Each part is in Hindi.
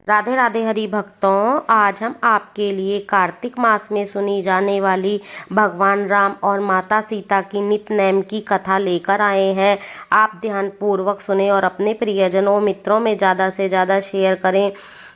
राधे राधे हरि भक्तों, आज हम आपके लिए कार्तिक मास में सुनी जाने वाली भगवान राम और माता सीता की नित्य नेम की कथा लेकर आए हैं। आप ध्यान पूर्वक सुने और अपने प्रियजनों मित्रों में ज़्यादा से ज़्यादा शेयर करें।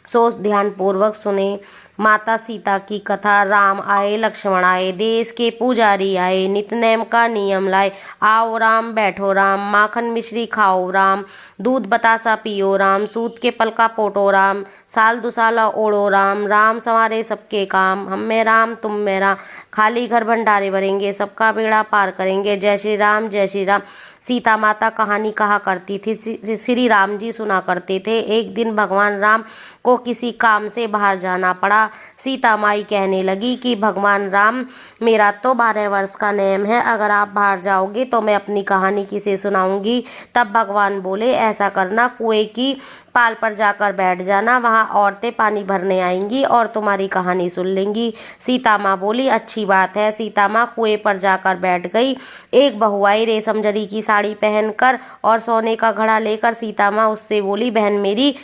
सो ध्यान पूर्वक सुने। माता सीता की कथा। राम आए लक्ष्मण आए, देश के पुजारी आए, नित नेम का नियम लाए। आओ राम बैठो राम, माखन मिश्री खाओ राम, दूध बतासा पियो राम, सूत के पल का पोटो राम, साल दुसाला ओढ़ो राम, राम संवारे सबके काम, हम में राम तुम में राम, खाली घर भंडारे भरेंगे, सबका बेड़ा पार करेंगे। जय श्री राम जय श्री राम। सीता माता कहानी कहा करती थी, श्री राम जी सुना करते थे। एक दिन भगवान राम को किसी काम से बाहर जाना पड़ा। सीता माई कहने लगी कि भगवान राम, मेरा तो 12 वर्ष का नेम है, अगर आप बाहर जाओगे तो मैं अपनी कहानी किसे सुनाऊंगी। तब भगवान बोले, ऐसा करना, कुएं की पाल पर जाकर बैठ जाना, वहाँ औरतें पानी भरने आएंगी और तुम्हारी कहानी सुन लेंगी। सीता माँ बोली, अच्छी बात है। सीता माँ कुएं पर जाकर बैठ गई। एक बहू आई रेशम जरी की साड़ी पहनकर और सोने का घड़ा लेकर। सीता माँ उससे बोली, बहन मेरी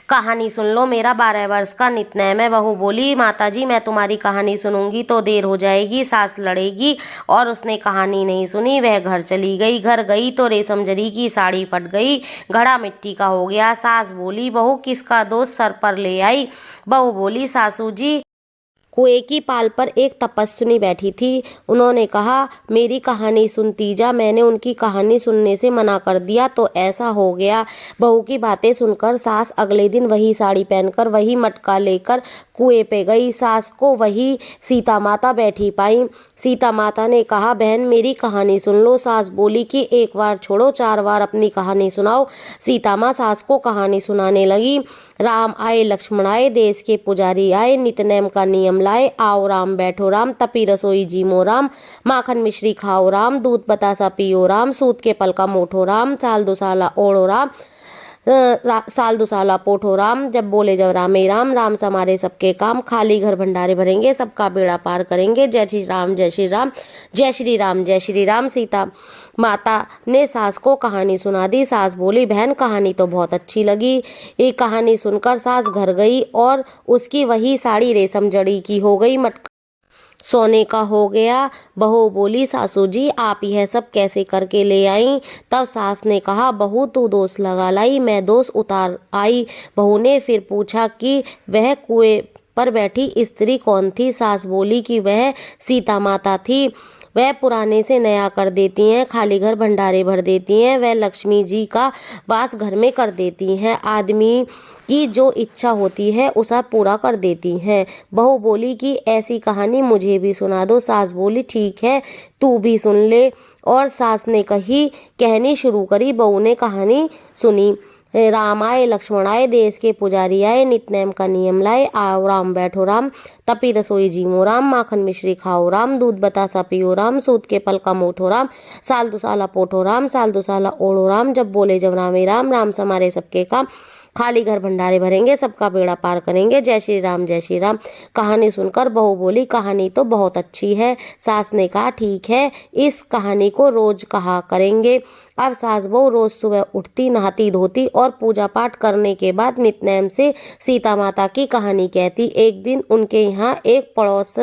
कहानी सुन लो, मेरा 12 वर्ष का नितनेम है। बहू बोली, माताजी मैं तुम्हारी कहानी सुनूंगी तो देर हो जाएगी, सास लड़ेगी। और उसने कहानी नहीं सुनी, वह घर चली गई। घर गई तो रेशम जरी की साड़ी फट गई, घड़ा मिट्टी का हो गया। सास बोली, बहू किसका दोष सर पर ले आई। बहू बोली, सासू जी, कुएं की पाल पर एक तपस्विनी बैठी थी, उन्होंने कहा मेरी कहानी सुनती जा। मैंने उनकी कहानी सुनने से मना कर दिया तो ऐसा हो गया। बहू की बातें सुनकर सास अगले दिन वही साड़ी पहनकर वही मटका लेकर कुएं पे गई। सास को वही सीता माता बैठी पाई। सीता माता ने कहा, बहन मेरी कहानी सुन लो। सास बोली कि एक बार छोड़ो, 4 बार अपनी कहानी सुनाओ। सीता माँ सास को कहानी सुनाने लगी। राम आए लक्ष्मण आए, देश के पुजारी आए, नित नेम का नियम लाए। आओ राम बैठो राम, तपी रसोई जीमो राम, माखन मिश्री खाओ राम, दूध बतासा पियो राम, सूत के पल का मोठो राम, साल दुसाला ओढ़ो राम, साल दुसाला पोठो राम, जब बोले जब रामे राम, राम समारे सबके काम, खाली घर भंडारे भरेंगे, सबका बेड़ा पार करेंगे। जय श्री राम जय श्री राम, जय श्री राम जय श्री राम। सीता माता ने सास को कहानी सुना दी। सास बोली, बहन कहानी तो बहुत अच्छी लगी। ये कहानी सुनकर सास घर गई और उसकी वही साड़ी रेशम जड़ी की हो गई, मटका सोने का हो गया। बहू बोली, सासू जी आप यह सब कैसे करके ले आई। तब सास ने कहा, बहू तू दोष लगा लाई, मैं दोष उतार आई। बहू ने फिर पूछा कि वह कुएं पर बैठी स्त्री कौन थी। सास बोली कि वह सीता माता थी, वह पुराने से नया कर देती हैं, खाली घर भंडारे भर देती हैं, वह लक्ष्मी जी का वास घर में कर देती हैं, आदमी की जो इच्छा होती है उसे पूरा कर देती हैं। बहू बोली कि ऐसी कहानी मुझे भी सुना दो। सास बोली, ठीक है तू भी सुन ले। और सास ने कहनी शुरू करी। बहू ने कहानी सुनी। राम आए लक्ष्मण आए, देश के पुजारी आए, नित नेम का नियम लाए। आओ राम बैठो राम, तपी रसोई जीमो राम, माखन मिश्री खाओ राम, दूध बतासा पियो राम, सूत के पल का मोठो राम, साल दुसाला पोठो राम, साल दुसाला ओढ़ो राम, जब बोले जब रामे राम, राम समारे सबके काम, खाली घर भंडारे भरेंगे, सबका बेड़ा पार करेंगे। जय श्री राम जय श्री राम। कहानी सुनकर बहू बोली, कहानी तो बहुत अच्छी है। सास ने कहा, ठीक है इस कहानी को रोज कहा करेंगे। अब सास बहू रोज सुबह उठती, नहाती धोती और पूजा पाठ करने के बाद नितनेम से सीता माता की कहानी कहती। एक दिन उनके यहाँ एक पड़ोस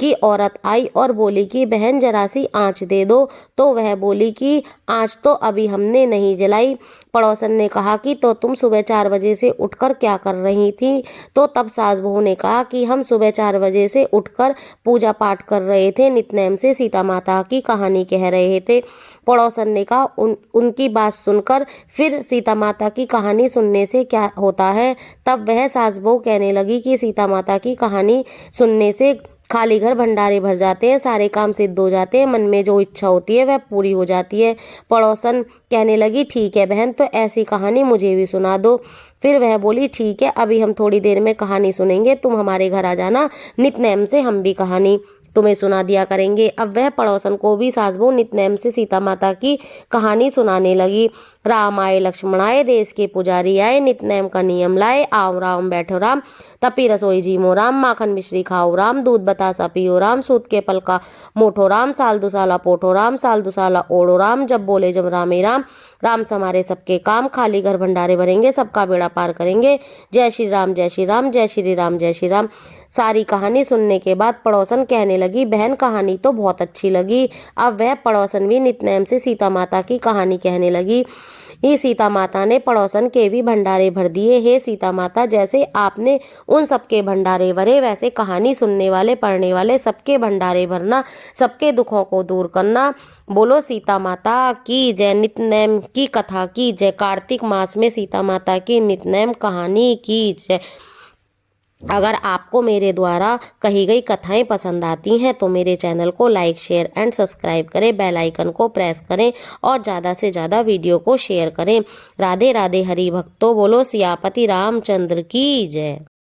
की औरत आई और बोली कि बहन जरा सी आँच दे दो। तो वह बोली कि आँच तो अभी हमने नहीं जलाई। पड़ोसन ने कहा कि तो तुम सुबह 4 बजे से उठकर क्या कर रही थी। तो तब सास बहू ने कहा कि हम सुबह 4 बजे से उठकर पूजा पाठ कर रहे थे, नितनेम से सीता माता की कहानी कह रहे थे। पड़ोसन ने कहा, उनकी बात सुनकर फिर सीता माता की कहानी सुनने से क्या होता है। तब वह सास बहू कहने लगी कि सीता माता की कहानी सुनने से खाली घर भंडारे भर जाते हैं, सारे काम सिद्ध हो जाते हैं, मन में जो इच्छा होती है वह पूरी हो जाती है। पड़ोसन कहने लगी, ठीक है बहन, तो ऐसी कहानी मुझे भी सुना दो। फिर वह बोली, ठीक है अभी हम थोड़ी देर में कहानी सुनेंगे, तुम हमारे घर आ जाना, नितनेम से हम भी कहानी तुम्हें सुना दिया करेंगे। अब वह पड़ोसन को भी सास बहू नितनेम से सीता माता की कहानी सुनाने लगी। राम आए लक्ष्मण आए, देश के पुजारी आए, नित नेम का नियम लाए, आओ राम बैठो राम, तपी रसोई जीमो राम, माखन मिश्री खाओ राम, दूध बतासा पियो राम, सूत के पल का मोठो राम, साल दुसाला पोठो राम, साल दुसाला ओढ़ो राम, जब बोले जब रामे राम, राम समारे सबके काम, खाली घर भंडारे भरेंगे, सबका बेड़ा पार करेंगे, जय श्री राम जय श्री राम, जय श्री राम जय श्री राम। सारी कहानी सुनने के बाद पड़ोसन कहने लगी, बहन कहानी तो बहुत अच्छी लगी। अब वह पड़ोसन भी नितनेम से सीता माता की कहानी कहने लगी। ये सीता माता ने पड़ोसन के भी भंडारे भर दिए। हे सीता माता, जैसे आपने उन सबके भंडारे भरे, वैसे कहानी सुनने वाले पढ़ने वाले सबके भंडारे भरना, सबके दुखों को दूर करना। बोलो सीता माता की जय। नितनेम की कथा की जय। कार्तिक मास में सीता माता की नितनेम कहानी की जय। अगर आपको मेरे द्वारा कही गई कथाएं पसंद आती हैं तो मेरे चैनल को लाइक शेयर एंड सब्सक्राइब करें, बेल आइकन को प्रेस करें और ज़्यादा से ज़्यादा वीडियो को शेयर करें। राधे राधे हरि भक्तों, बोलो सियापति रामचंद्र की जय।